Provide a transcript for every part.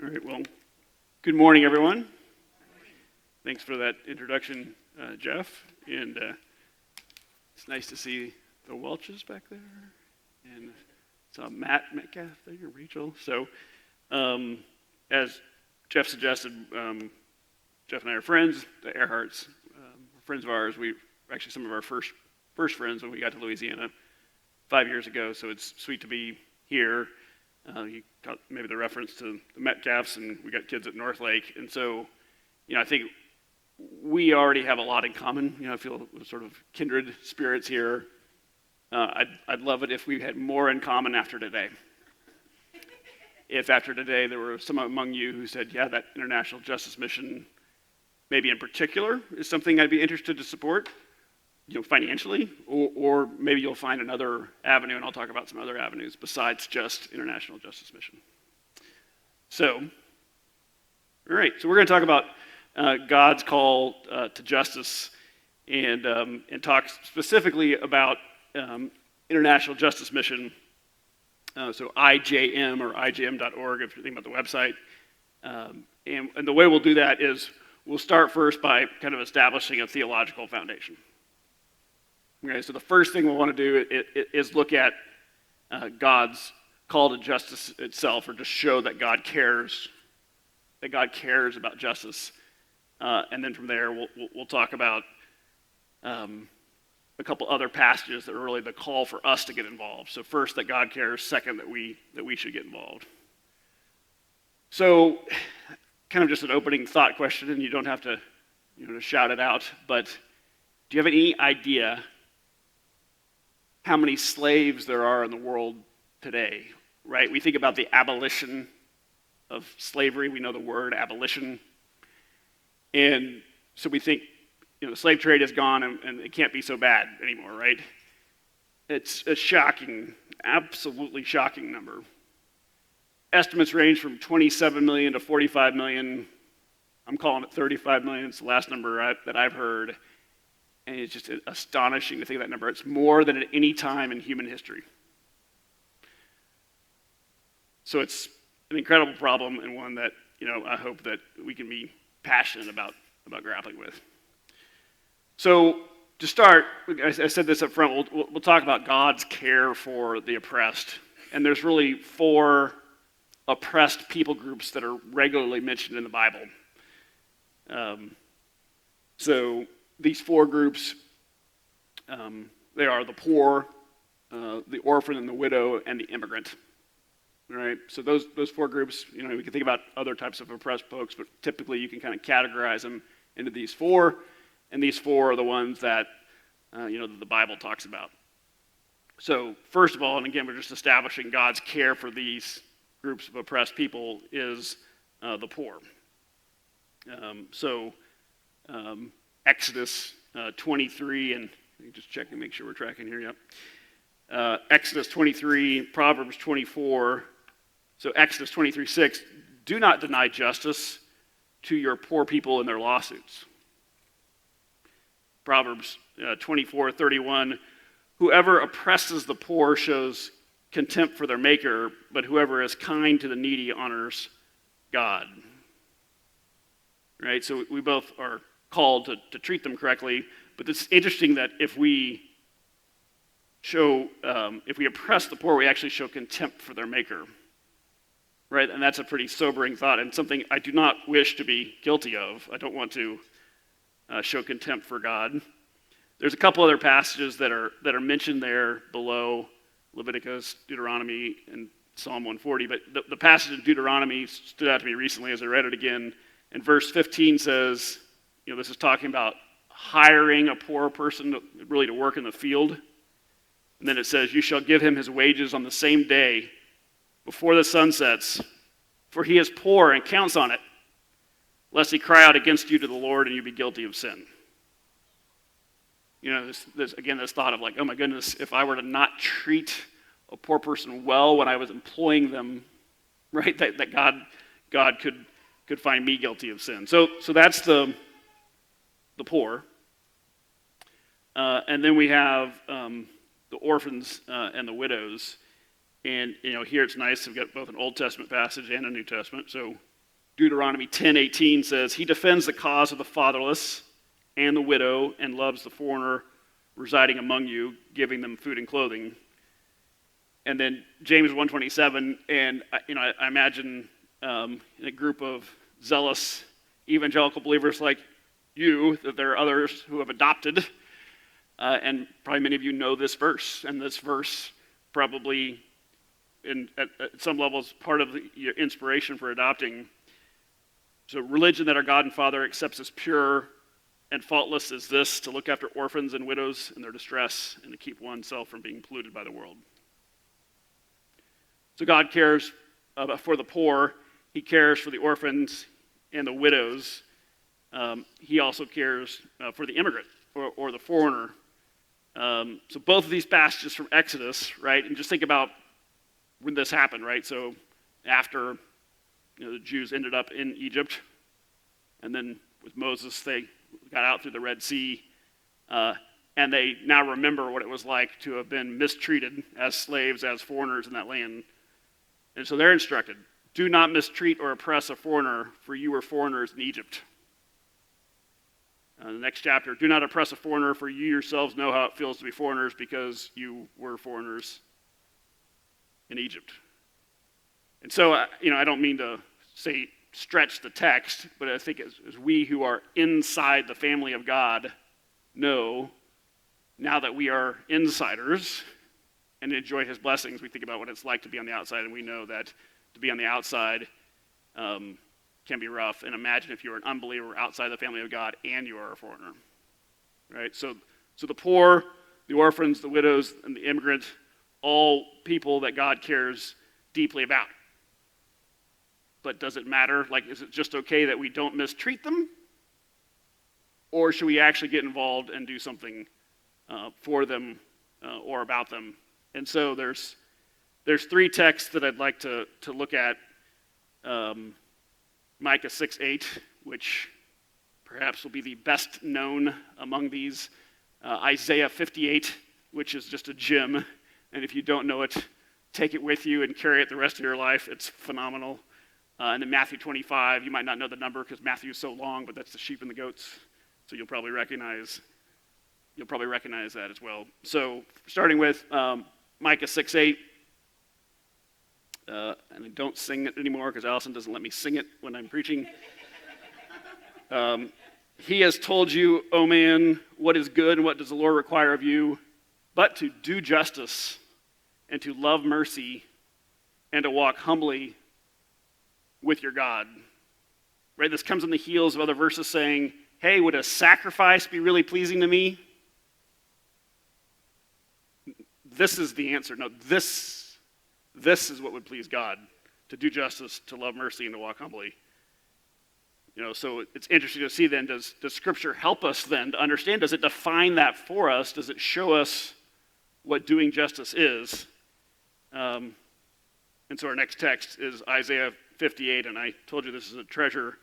All right, well, good morning, everyone. Thanks for that introduction, Jeff. And it's nice to see the Welches back there. And saw Matt Metcalf there, Rachel. So, as Jeff suggested, Jeff and I are friends. The Earharts, friends of ours. We were actually some of our first friends when we got to Louisiana 5 years ago. So it's sweet to be here. You got maybe the reference to the Metcalfs, and we got kids at North Lake. And so, I think we already have a lot in common. I feel sort of kindred spirits here. I'd love it if we had more in common after today. If after today there were some among you who said, yeah, that international justice mission, maybe in particular, is something I'd be interested to support, financially, or maybe you'll find another avenue, and I'll talk about some other avenues besides just international justice mission. So, all right, so we're going to talk about God's call to justice and talk specifically about international justice mission. So IJM or IJM.org if you're thinking about the website. And the way we'll do that is we'll start first by kind of establishing a theological foundation. Okay, so the first thing we'll want to do is look at God's call to justice itself, or just show that God cares about justice. And then from there, we'll talk about a couple other passages that are really the call for us to get involved. So first, that God cares. Second, that we should get involved. So, kind of just an opening thought question, and you don't have to, to shout it out. But do you have any idea how many slaves there are in the world today? Right? We think about the abolition of slavery. We know the word abolition, and so we think, the slave trade is gone and it can't be so bad anymore, right? It's a shocking, absolutely shocking number. Estimates range from 27 million to 45 million. I'm calling it 35 million. It's the last number that I've heard. And it's just astonishing to think of that number. It's more than at any time in human history. So it's an incredible problem, and one that, I hope that we can be passionate about grappling with. So to start, I said this up front, we'll talk about God's care for the oppressed. And there's really 4 oppressed people groups that are regularly mentioned in the Bible. So these 4 groups, they are the poor, the orphan and the widow, and the immigrant. All right, so those 4 groups, we can think about other types of oppressed folks, but typically you can kind of categorize them into these 4. And these 4 are the ones that, the Bible talks about. So first of all, and again, we're just establishing God's care for these groups of oppressed people is the poor. Exodus 23, and let me just check and make sure we're tracking here. Yep. Exodus 23, Proverbs 24. So Exodus 23:6, do not deny justice to your poor people in their lawsuits. Proverbs 24:31, whoever oppresses the poor shows contempt for their maker, but whoever is kind to the needy honors God. Right, so we both are called to treat them correctly, but it's interesting that if we oppress the poor, we actually show contempt for their maker. Right, and that's a pretty sobering thought, and something I do not wish to be guilty of. I don't want to show contempt for God. There's a couple other passages that are mentioned there below, Leviticus, Deuteronomy, and Psalm 140. But the passage in Deuteronomy stood out to me recently as I read it again. And verse 15 says, this is talking about hiring a poor person to work in the field. And then it says, you shall give him his wages on the same day before the sun sets, for he is poor and counts on it, lest he cry out against you to the Lord and you be guilty of sin. This thought of like, oh my goodness, if I were to not treat a poor person well when I was employing them, right, that God could find me guilty of sin. So that's the poor. And then we have the orphans and the widows. And, here it's nice. We've got both an Old Testament passage and a New Testament. So Deuteronomy 10:18 says, he defends the cause of the fatherless and the widow and loves the foreigner residing among you, giving them food and clothing. And then James 1:27, and I imagine in a group of zealous evangelical believers like you, that there are others who have adopted, and probably many of you know this verse, and this verse probably at some levels part of your inspiration for adopting. So religion that our God and Father accepts as pure and faultless is this, to look after orphans and widows in their distress and to keep oneself from being polluted by the world. So God cares for the poor. He cares for the orphans and the widows. He also cares for the immigrant or the foreigner. So both of these passages from Exodus, right? And just think about when this happened, right? So after the Jews ended up in Egypt, and then with Moses they got out through the Red Sea, and they now remember what it was like to have been mistreated as slaves, as foreigners in that land. And so they're instructed, do not mistreat or oppress a foreigner, for you were foreigners in Egypt. The next chapter, do not oppress a foreigner, for you yourselves know how it feels to be foreigners, because you were foreigners in Egypt. And so, I don't mean to say stretch the text, but I think as we who are inside the family of God know, now that we are insiders and enjoy his blessings, we think about what it's like to be on the outside, and we know that to be on the outside can be rough. And imagine if you're an unbeliever outside the family of God and you are a foreigner, right? So the poor, the orphans, the widows, and the immigrant, all people that God cares deeply about. But does it matter? Like, is it just okay that we don't mistreat them? Or should we actually get involved and do something for them or about them? And so there's three texts that I'd like to look at. Micah 6:8, which perhaps will be the best known among these. Isaiah 58, which is just a gem. And if you don't know it, take it with you and carry it the rest of your life. It's phenomenal. And then Matthew 25, you might not know the number because Matthew is so long, but that's the sheep and the goats. So you'll probably recognize that as well. So starting with Micah 6:8, and I don't sing it anymore because Allison doesn't let me sing it when I'm preaching. He has told you, O man, what is good and what does the Lord require of you, but to do justice and to love mercy and to walk humbly with your God. Right? This comes on the heels of other verses saying, hey, would a sacrifice be really pleasing to me? This is the answer. No, this is what would please God, to do justice, to love mercy, and to walk humbly. So it's interesting to see then, does Scripture help us then to understand? Does it define that for us? Does it show us what doing justice is? And so our next text is Isaiah 58, and I told you this is a treasure.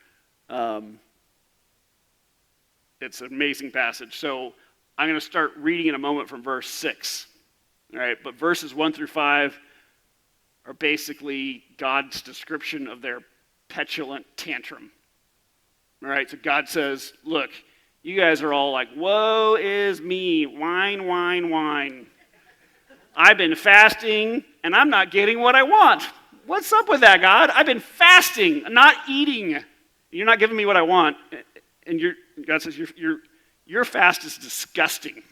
It's an amazing passage. So I'm going to start reading in a moment from verse 6. All right, but verses 1 through 5 are basically God's description of their petulant tantrum. All right, so God says, look, you guys are all like, woe is me, whine, whine, whine. I've been fasting, and I'm not getting what I want. What's up with that, God? I've been fasting, not eating. You're not giving me what I want. And God says, your fast is disgusting.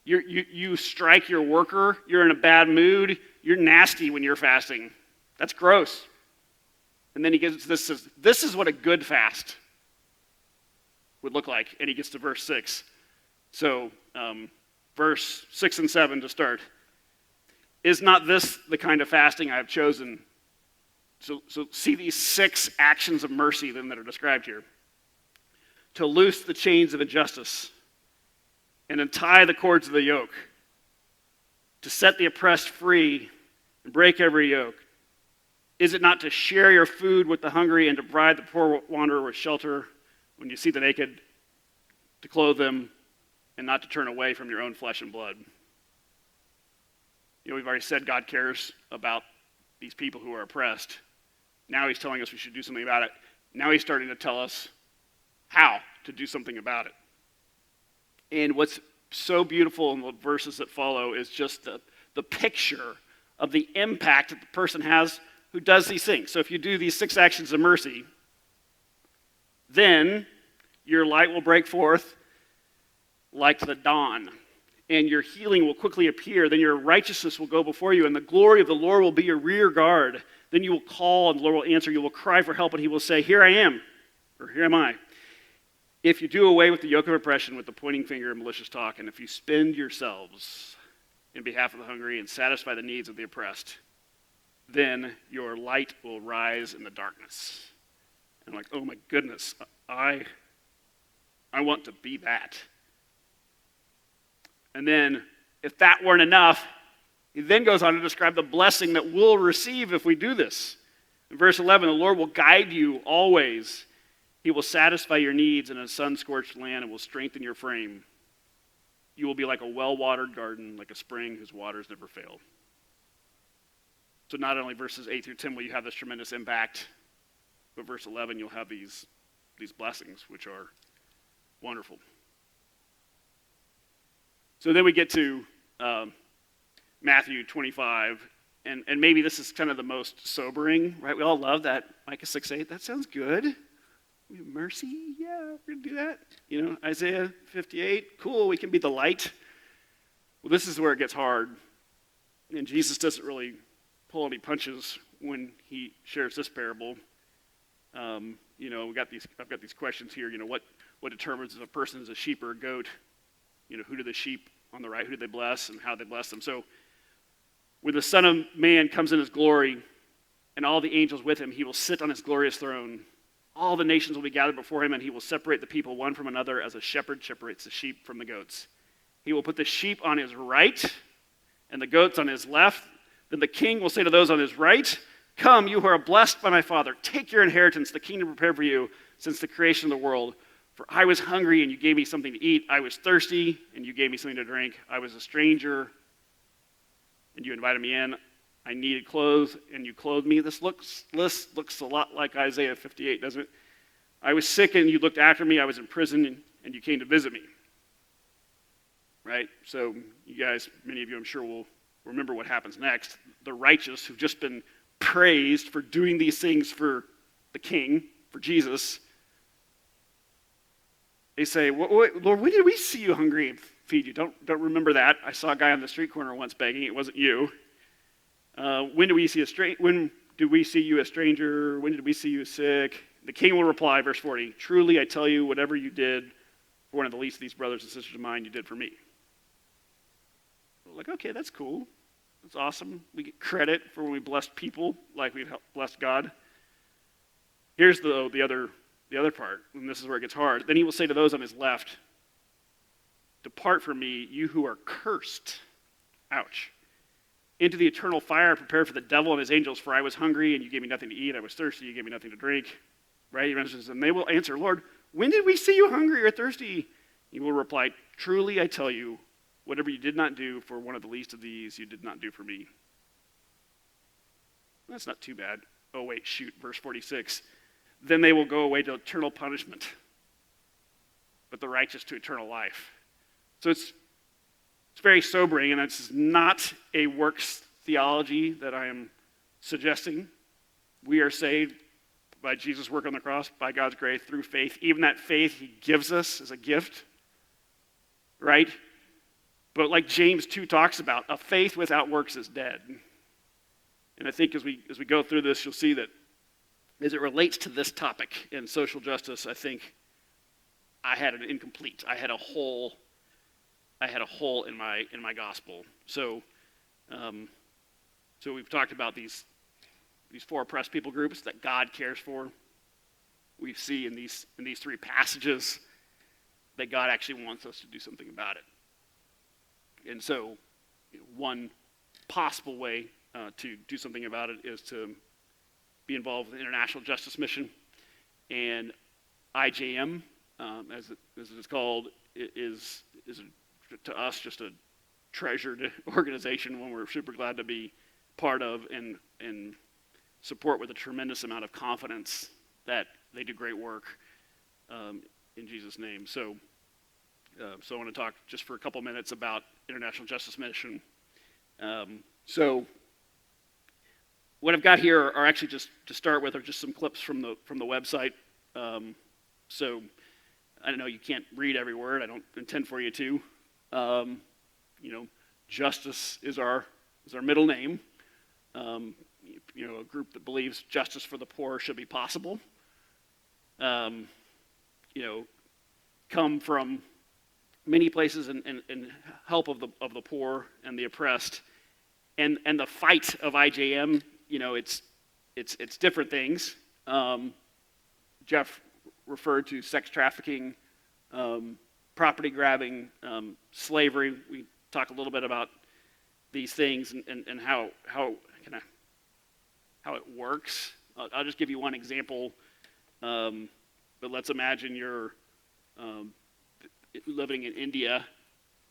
You strike your worker. You're in a bad mood. You're nasty when you're fasting. That's gross. And then he gets this, says, this is what a good fast would look like. And he gets to verse 6. So verse 6 and 7 to start. Is not this the kind of fasting I have chosen? So see these 6 actions of mercy then that are described here. To loose the chains of injustice and untie the cords of the yoke. To set the oppressed free and break every yoke. Is it not to share your food with the hungry and to provide the poor wanderer with shelter when you see the naked, to clothe them and not to turn away from your own flesh and blood? We've already said God cares about these people who are oppressed. Now he's telling us we should do something about it. Now he's starting to tell us how to do something about it. And what's so beautiful in the verses that follow is just the picture of the impact that the person has who does these things. So if you do these 6 actions of mercy, then your light will break forth like the dawn, and your healing will quickly appear. Then your righteousness will go before you, and the glory of the Lord will be your rear guard. Then you will call, and the Lord will answer. You will cry for help, and he will say, here I am, or here am I. If you do away with the yoke of oppression, with the pointing finger and malicious talk, and if you spend yourselves in behalf of the hungry and satisfy the needs of the oppressed, then your light will rise in the darkness. And I'm like, oh my goodness, I want to be that. And then, if that weren't enough, he then goes on to describe the blessing that we'll receive if we do this. In verse 11, the Lord will guide you always. He will satisfy your needs in a sun-scorched land and will strengthen your frame. You will be like a well-watered garden, like a spring whose waters never fail. So not only verses 8 through 10 will you have this tremendous impact, but verse 11 you'll have these blessings, which are wonderful. So then we get to Matthew 25, and maybe this is kind of the most sobering, right? We all love that Micah 6:8. That sounds good. Mercy, yeah, we're going to do that. You know, Isaiah 58, cool, we can be the light. Well, this is where it gets hard. And Jesus doesn't really pull any punches when he shares this parable. You know, I've got these questions here. You know, what determines if a person is a sheep or a goat? You know, who do the sheep on the right, who do they bless, and how they bless them? So, when the Son of Man comes in his glory, and all the angels with him, he will sit on his glorious throne. All the nations will be gathered before him, and he will separate the people one from another as a shepherd separates the sheep from the goats. He will put the sheep on his right and the goats on his left. Then the king will say to those on his right, come, you who are blessed by my Father, take your inheritance, the kingdom prepared for you since the creation of the world. For I was hungry, and you gave me something to eat. I was thirsty, and you gave me something to drink. I was a stranger, and you invited me in. I needed clothes, and you clothed me. This looks a lot like Isaiah 58, doesn't it? I was sick, and you looked after me. I was in prison, and you came to visit me. Right? So you guys, many of you I'm sure will remember what happens next. The righteous who've just been praised for doing these things for the king, for Jesus, they say, Lord, when did we see you hungry and feed you? Don't remember that. I saw a guy on the street corner once begging. It wasn't you. When did we see you a stranger? When did we see you sick? The king will reply, verse 40, truly I tell you, whatever you did for one of the least of these brothers and sisters of mine, you did for me. We're like, okay, that's cool. That's awesome. We get credit for when we blessed people like we've blessed God. Here's the other part, and this is where it gets hard. Then he will say to those on his left, depart from me, you who are cursed. Ouch. Into the eternal fire prepared for the devil and his angels, for I was hungry, and you gave me nothing to eat. I was thirsty, you gave me nothing to drink. Right? He mentions, and they will answer, Lord, when did we see you hungry or thirsty? He will reply, truly I tell you, whatever you did not do for one of the least of these, you did not do for me. That's not too bad. Oh, wait, shoot, verse 46. Then they will go away to eternal punishment, but the righteous to eternal life. So it's very sobering, and it's not a works theology that I am suggesting. We are saved by Jesus' work on the cross, by God's grace, through faith. Even that faith he gives us as a gift, right? But like James 2 talks about, a faith without works is dead. And I think as we go through this, you'll see that as it relates to this topic in social justice, I think I had an incomplete. I had a hole in my gospel. So we've talked about these four oppressed people groups that God cares for. We see in these three passages that God actually wants us to do something about it. And so, one possible way to do something about it is to be involved with the International Justice Mission. And IJM, as it is called, is to us just a treasured organization, one we're super glad to be part of and support with a tremendous amount of confidence that they do great work in Jesus' name. So I want to talk just for a couple minutes about International Justice Mission. So what I've got here are actually, just to start with, are just some clips from the website. So I know you can't read every word. I don't intend for you to. Justice is our middle name. A group that believes justice for the poor should be possible. Come from many places and help of the poor and the oppressed, and the fight of IJM. It's different things. Jeff referred to sex trafficking, property grabbing, slavery. We talk a little bit about these things and how it works. I'll just give you one example. But let's imagine you're living in India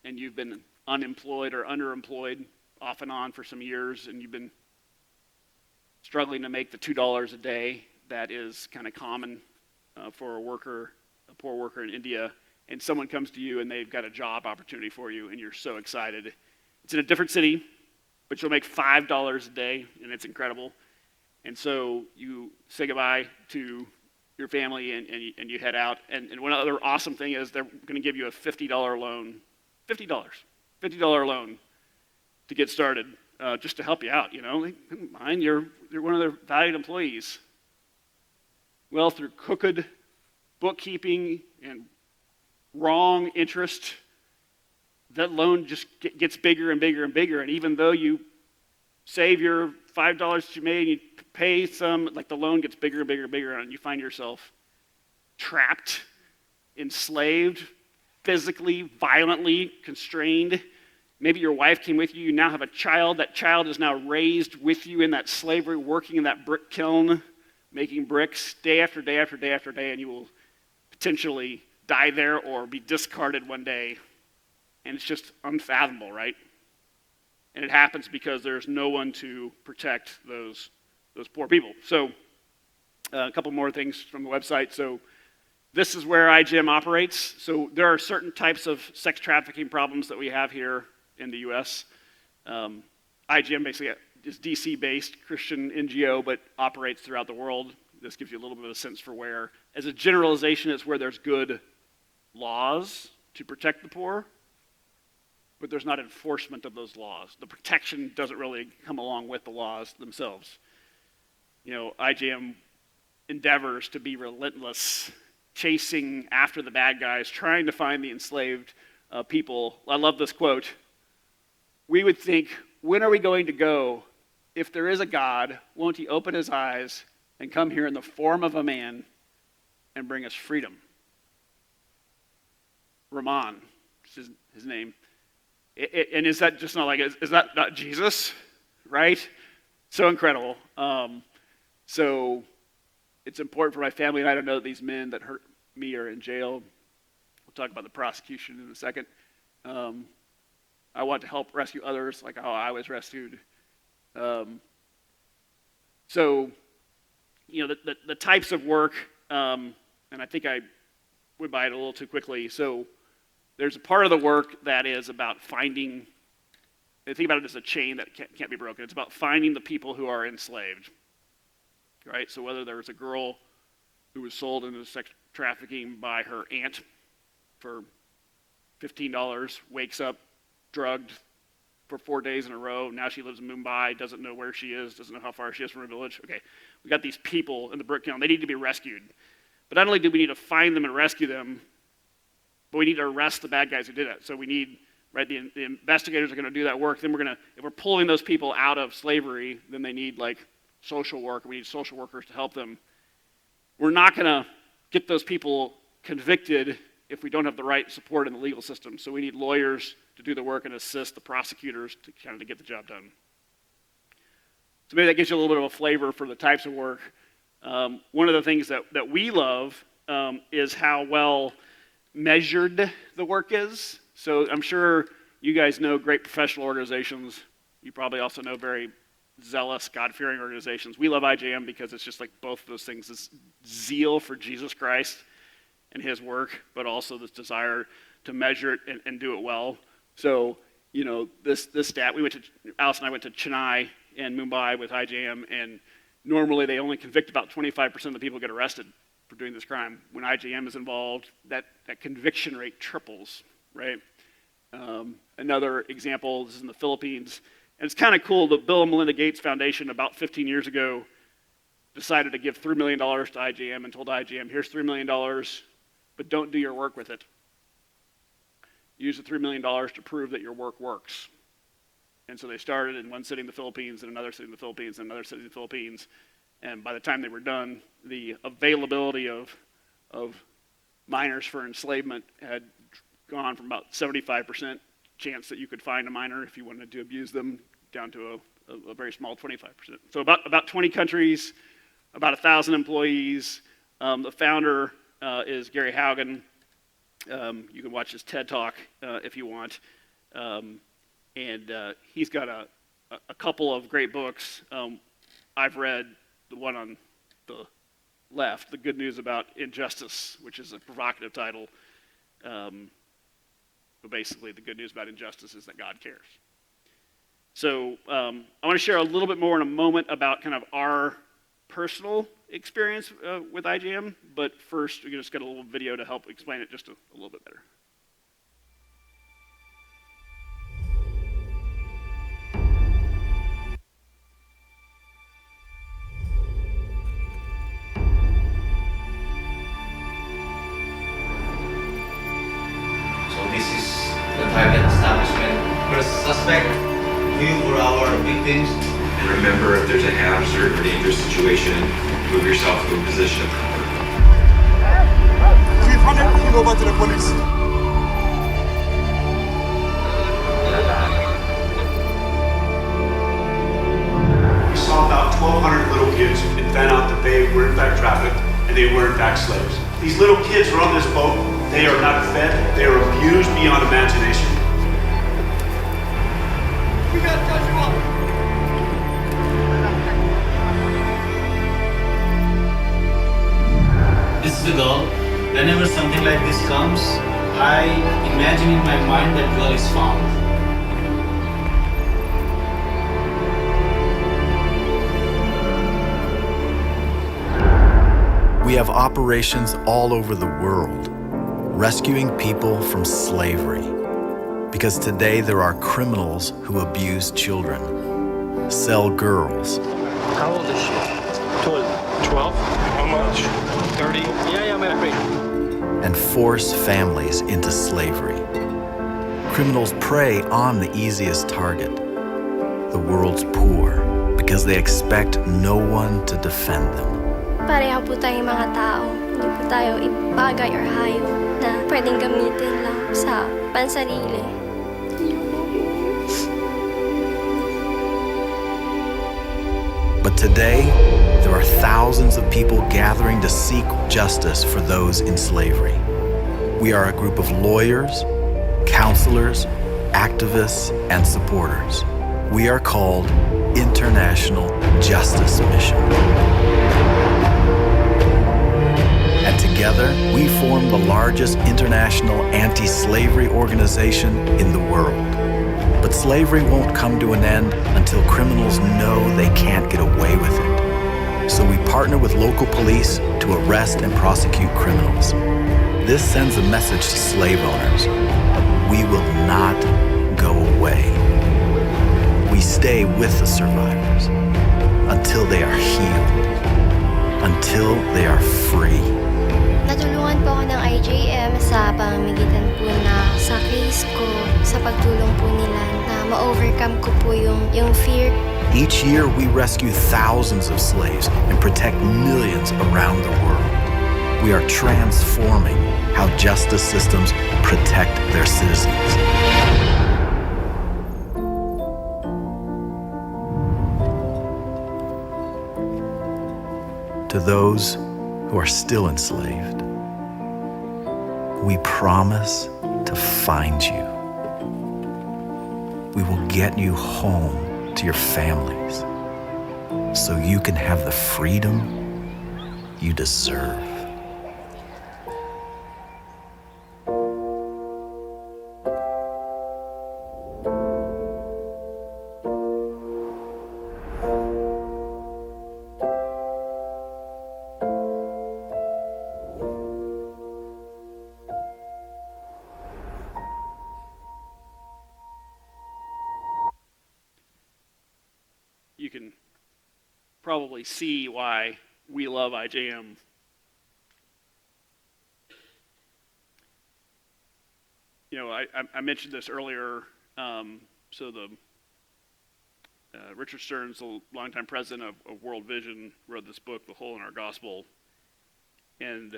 and you've been unemployed or underemployed off and on for some years, and you've been struggling to make the $2 a day that is kind of common for a poor worker in India, and someone comes to you and they've got a job opportunity for you, and you're so excited. It's in a different city, but you'll make $5 a day, and it's incredible. And so you say goodbye to your family and you head out. And one other awesome thing is they're going to give you a $50 loan, $50 loan to get started, just to help you out. You're one of their valued employees. Well, through crooked bookkeeping and wrong interest, that loan just gets bigger and bigger and bigger. And even though you save your $5 that you made and you pay some, like, the loan gets bigger and bigger and bigger, and you find yourself trapped, enslaved, physically, violently constrained. Maybe your wife came with you. You now have a child. That child is now raised with you in that slavery, working in that brick kiln, making bricks day after day after day after day, and you will potentially die there or be discarded one day. And it's just unfathomable, right? And it happens because there's no one to protect those poor people. So a couple more things from the website. So this is where IJM operates. So there are certain types of sex trafficking problems that we have here in the U.S. IJM basically is DC-based Christian NGO, but operates throughout the world. This gives you a little bit of a sense for where. As a generalization, it's where there's good laws to protect the poor, but there's not enforcement of those laws. The protection doesn't really come along with the laws themselves. IJM endeavors to be relentless, chasing after the bad guys, trying to find the enslaved people. I love this quote. We would think, when are we going to go? If there is a God, won't he open his eyes and come here in the form of a man and bring us freedom? Rahman is his name. And is that just not like, is that not Jesus, right? So incredible. So it's important for my family and I to know that these men that hurt me are in jail. We'll talk about the prosecution in a second. I want to help rescue others like how I was rescued. The types of work, and I think I went by it a little too quickly. So there's a part of the work that is about finding, think about it as a chain that can't be broken. It's about finding the people who are enslaved, right? So whether there was a girl who was sold into sex trafficking by her aunt for $15, wakes up drugged for 4 days in a row. Now she lives in Mumbai, doesn't know where she is, doesn't know how far she is from her village. Okay, we got these people in the brick kiln. They need to be rescued. But not only do we need to find them and rescue them, but we need to arrest the bad guys who did it. So we need, right, the investigators are going to do that work. Then if we're pulling those people out of slavery, then they need like social work. We need social workers to help them. We're not going to get those people convicted if we don't have the right support in the legal system. So we need lawyers to do the work and assist the prosecutors to kind of get the job done. So maybe that gives you a little bit of a flavor for the types of work. One of the things that we love is how well measured the work is. So I'm sure you guys know great professional organizations. You probably also know very zealous, God-fearing organizations. We love IJM because it's just like both of those things, this zeal for Jesus Christ and his work, but also this desire to measure it and do it well. So, you know, this stat, Alice and I went to Chennai and Mumbai with IJM, and normally they only convict about 25% of the people who get arrested for doing this crime. When IJM is involved, that conviction rate triples, right? Another example, this is in the Philippines, and it's kind of cool, the Bill and Melinda Gates Foundation about 15 years ago decided to give $3 million to IJM and told IJM, here's $3 million, but don't do your work with it. Use the $3 million to prove that your work works. And so they started in one city in the Philippines, and another city in the Philippines, and another city in the Philippines. And by the time they were done, the availability of minors for enslavement had gone from about 75% chance that you could find a minor if you wanted to abuse them down to a very small 25%. So about 20 countries, about 1,000 employees. The founder is Gary Haugen. You can watch his TED Talk if you want. And he's got a couple of great books. I've read the one on the left, The Good News About Injustice, which is a provocative title. But basically, the good news about injustice is that God cares. So I want to share a little bit more in a moment about kind of our personal experience with IJM, but first, we're just got a little video to help explain it just a little bit better. So this is the target establishment. First suspect, you were our victims. And remember, if there's a hazard or dangerous situation, move yourself to a position of comfort. Chief, 100 people over to the police. We saw about 1,200 little kids and found out that they were in fact trafficked and they were in fact slaves. These little kids were on this boat. They are not fed. They are abused beyond imagination. We gotta touch you up. This is the girl. Whenever something like this comes, I imagine in my mind that girl is found. We have operations all over the world, rescuing people from slavery. Because today there are criminals who abuse children, sell girls, How old is she? 12. How much? 30. Yeah, I'm agree. and force families into slavery. Criminals prey on the easiest target, the world's poor, because they expect no one to defend them. Pareho po tayong mga tao. Hindi po tayo bagay or hayop na pwedeng gamitin lang sa pansarili. But today, there are thousands of people gathering to seek justice for those in slavery. We are a group of lawyers, counselors, activists, and supporters. We are called International Justice Mission. And together, we form the largest international anti-slavery organization in the world. But slavery won't come to an end until criminals know they can't get away with it. So we partner with local police to arrest and prosecute criminals. This sends a message to slave owners. We will not go away. We stay with the survivors until they are healed, until they are free. Natulungan po ako ng IJM sa pamamagitan po na sa case ko, sa pagtulong po nila na ma-overcome ko po yung fear. Each year, we rescue thousands of slaves and protect millions around the world. We are transforming how justice systems protect their citizens. To those who are still enslaved, we promise to find you. We will get you home to your families. so you can have the freedom you deserve. You can probably see why we love IJM. You know, I mentioned this earlier. So the Richard Stearns, the longtime president of World Vision, wrote this book, The Hole in Our Gospel. And,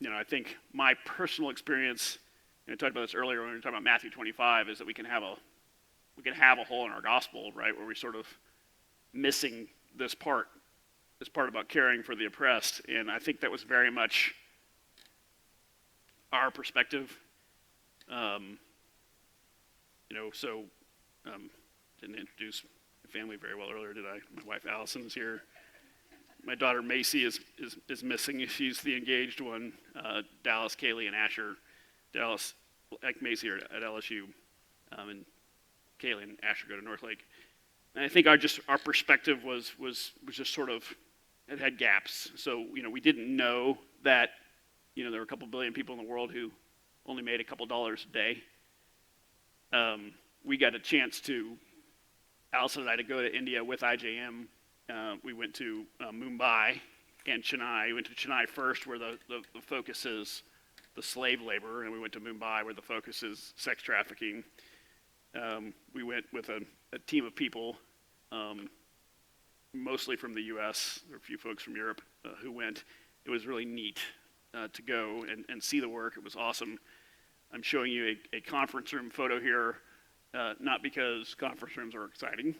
you know, I think my personal experience, and I talked about this earlier when we were talking about Matthew 25, is that we can have a hole in our gospel, right, where we're sort of missing this part about caring for the oppressed. And I think that was very much our perspective. You know, so didn't introduce my family very well earlier, did I? My wife Allison is here. My daughter Macy is missing. She's the engaged one. Dallas, Kaylee, and Asher. Dallas, like Macy, are at LSU, and Kaylee and Asher go to Northlake. And I think our perspective was just sort of, it had gaps. So, you know, we didn't know that, you know, there were a couple billion people in the world who only made a couple dollars a day. We got a chance to, Allison and I, to go to India with IJM. We went to Mumbai and Chennai. We went to Chennai first, where the focus is the slave labor, and we went to Mumbai, where the focus is sex trafficking. We went with a team of people, mostly from the U.S. There were a few folks from Europe who went. It was really neat to go and see the work. It was awesome. I'm showing you a conference room photo here, not because conference rooms are exciting,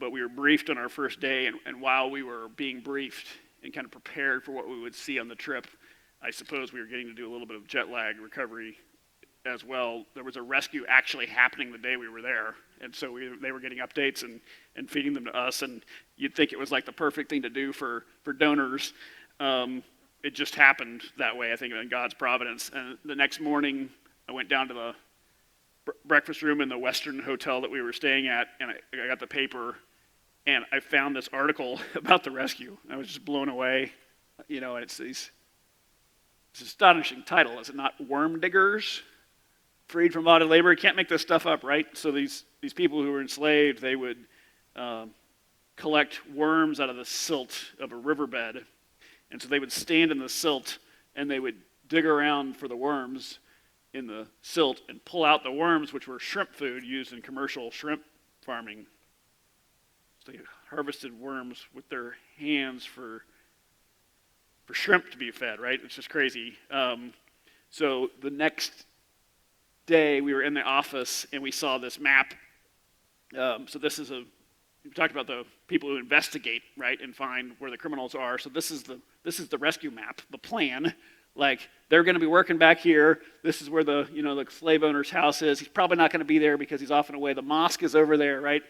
but we were briefed on our first day, and while we were being briefed and kind of prepared for what we would see on the trip, I suppose we were getting to do a little bit of jet lag recovery as well. There was a rescue actually happening the day we were there, and so they were getting updates and feeding them to us, and you'd think it was like the perfect thing to do for donors. It just happened that way, I think, in God's providence. And the next morning, I went down to the breakfast room in the Western hotel that we were staying at, and I got the paper, and I found this article about the rescue. I was just blown away, you know, and it's an astonishing title, is it not? Worm diggers, freed from bonded labor. You can't make this stuff up, right? So these people who were enslaved, they would collect worms out of the silt of a riverbed, and so they would stand in the silt, and they would dig around for the worms in the silt and pull out the worms, which were shrimp food used in commercial shrimp farming. So they harvested worms with their hands for shrimp to be fed, right? It's just crazy. So the next day, we were in the office, and we saw this map. So this is we talked about the people who investigate, right, and find where the criminals are. So this is the rescue map, the plan. Like, they're going to be working back here. This is where the slave owner's house is. He's probably not going to be there because he's off and away. The mosque is over there, right?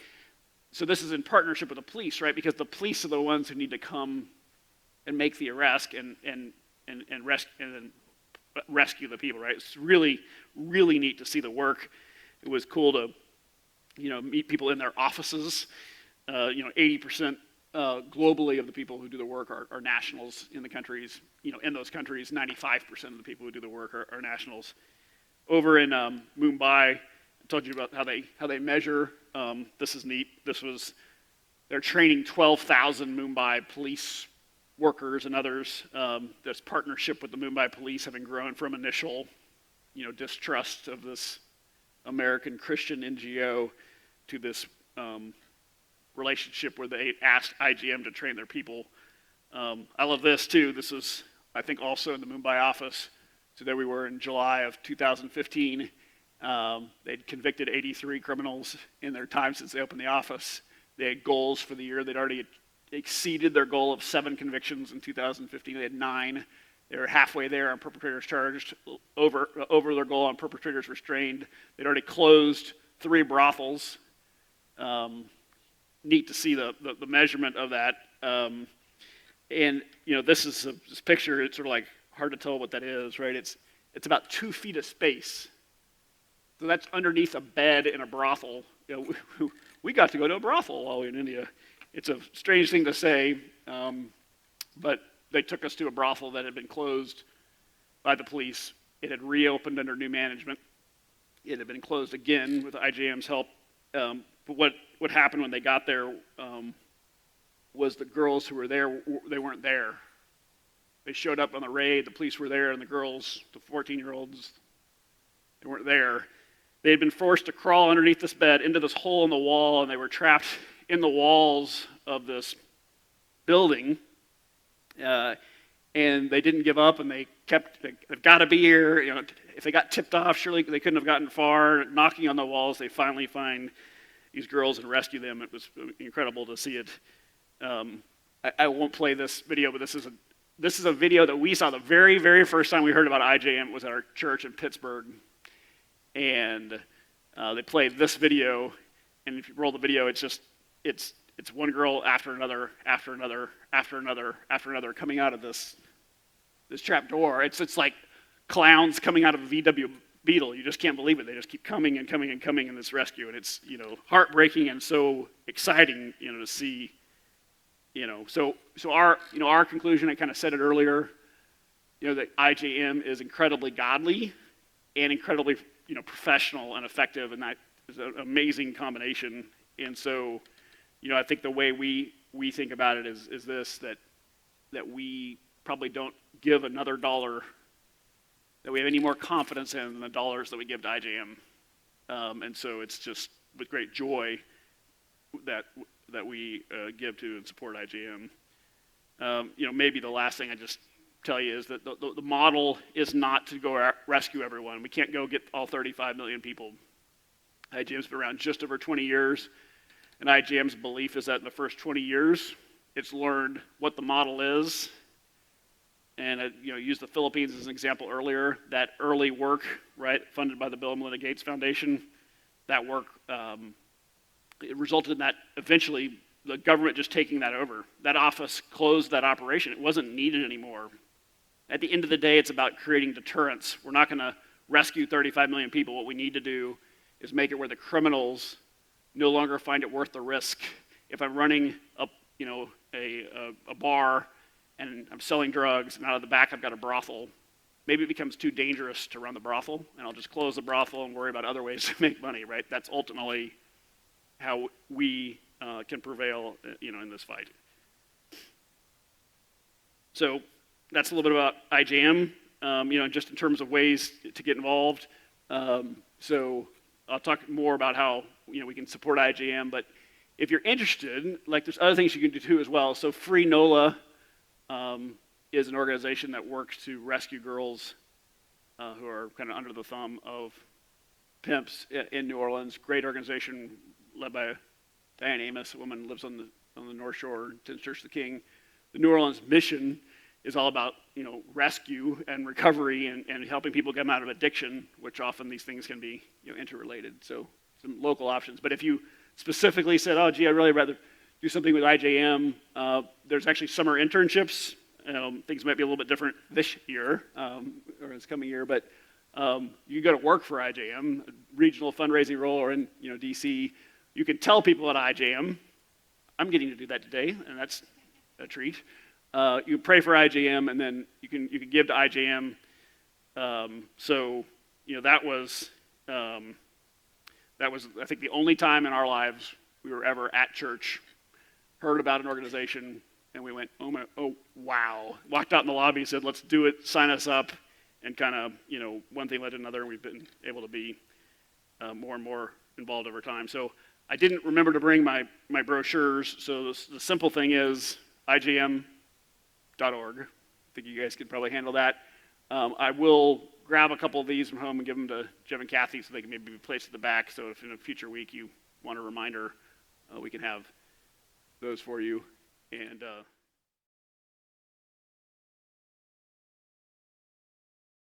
So this is in partnership with the police, right? Because the police are the ones who need to come and make the arrest and rescue the people, right? It's really, really neat to see the work. It was cool to, meet people in their offices. 80% globally of the people who do the work are nationals in the countries. In those countries, 95% of the people who do the work are nationals. Over in Mumbai, I told you about how they measure. This is neat. They're training 12,000 Mumbai police workers and others. This partnership with the Mumbai police, having grown from initial, distrust of this American Christian NGO to this relationship where they asked IJM to train their people. I love this too. This was, I think, also in the Mumbai office. So there we were in July of 2015. They'd convicted 83 criminals in their time since they opened the office. They had goals for the year. They'd already exceeded their goal of 7 convictions in 2015. They had 9. They were halfway there on perpetrators charged, over their goal on perpetrators restrained. They'd already closed 3 brothels. neat to see the measurement of that. And this picture. It's sort of like hard to tell what that is, right? It's about 2 feet of space. So that's underneath a bed in a brothel. We got to go to a brothel while we were in India. It's a strange thing to say, but they took us to a brothel that had been closed by the police. It had reopened under new management. It had been closed again with IJM's help. But what happened when they got there was the girls who were there, they weren't there. They showed up on the raid, the police were there, and the girls, the 14-year-olds, they weren't there. They had been forced to crawl underneath this bed into this hole in the wall, and they were trapped in the walls of this building. And they didn't give up, and they've got to be here. If they got tipped off, surely they couldn't have gotten far. Knocking on the walls, they finally find these girls and rescue them. It was incredible to see it. I won't play this video, but this is a video that we saw the very, very first time we heard about IJM. It was at our church in Pittsburgh. And they played this video, and if you roll the video, it's one girl after another, after another, after another, after another, coming out of this trap door. It's like clowns coming out of a VW Beetle. You just can't believe it. They just keep coming and coming and coming in this rescue, and it's heartbreaking and so exciting to see. So our conclusion, I kind of said it earlier, that IJM is incredibly godly and incredibly professional and effective, and that is an amazing combination. And so, I think the way we think about it is this, that we probably don't give another dollar that we have any more confidence in than the dollars that we give to IJM. And so it's just with great joy that we give to and support IJM. Maybe the last thing I just tell you is that the model is not to go rescue everyone. We can't go get all 35 million people. IJM's been around just over 20 years, and IJM's belief is that in the first 20 years, it's learned what the model is. And I used the Philippines as an example earlier. That early work, right, funded by the Bill and Melinda Gates Foundation, that work, it resulted in that eventually the government just taking that over. That office closed that operation. It wasn't needed anymore. At the end of the day, it's about creating deterrence. We're not going to rescue 35 million people. What we need to do is make it where the criminals no longer find it worth the risk. If I'm running a bar and I'm selling drugs, and out of the back I've got a brothel, maybe it becomes too dangerous to run the brothel, and I'll just close the brothel and worry about other ways to make money, right? That's ultimately how we can prevail, in this fight. So that's a little bit about IJM, just in terms of ways to get involved. So I'll talk more about how we can support IJM, but if you're interested, there's other things you can do too as well. So Free NOLA is an organization that works to rescue girls who are kind of under the thumb of pimps in New Orleans. Great organization led by Diane Amos, a woman who lives on the North Shore, attends Church of the King. The New Orleans mission is all about rescue and recovery and helping people come out of addiction, which often these things can be interrelated. So some local options. But if you specifically said, oh, gee, I'd really rather do something with IJM, there's actually summer internships. Things might be a little bit different this year or this coming year, but you go to work for IJM, regional fundraising role, or in DC. You can tell people at IJM, I'm getting to do that today, and that's a treat. You pray for IJM, and then you can give to IJM. That was I think the only time in our lives we were ever at church, heard about an organization, and we went, oh wow. Walked out in the lobby, said, let's do it, sign us up, and kind of one thing led to another, and we've been able to be more and more involved over time. So I didn't remember to bring my brochures, so the simple thing is IJM.org. I think you guys could probably handle that. I will grab a couple of these from home and give them to Jeff and Kathy so they can maybe be placed at the back, so if in a future week you want a reminder, we can have those for you. And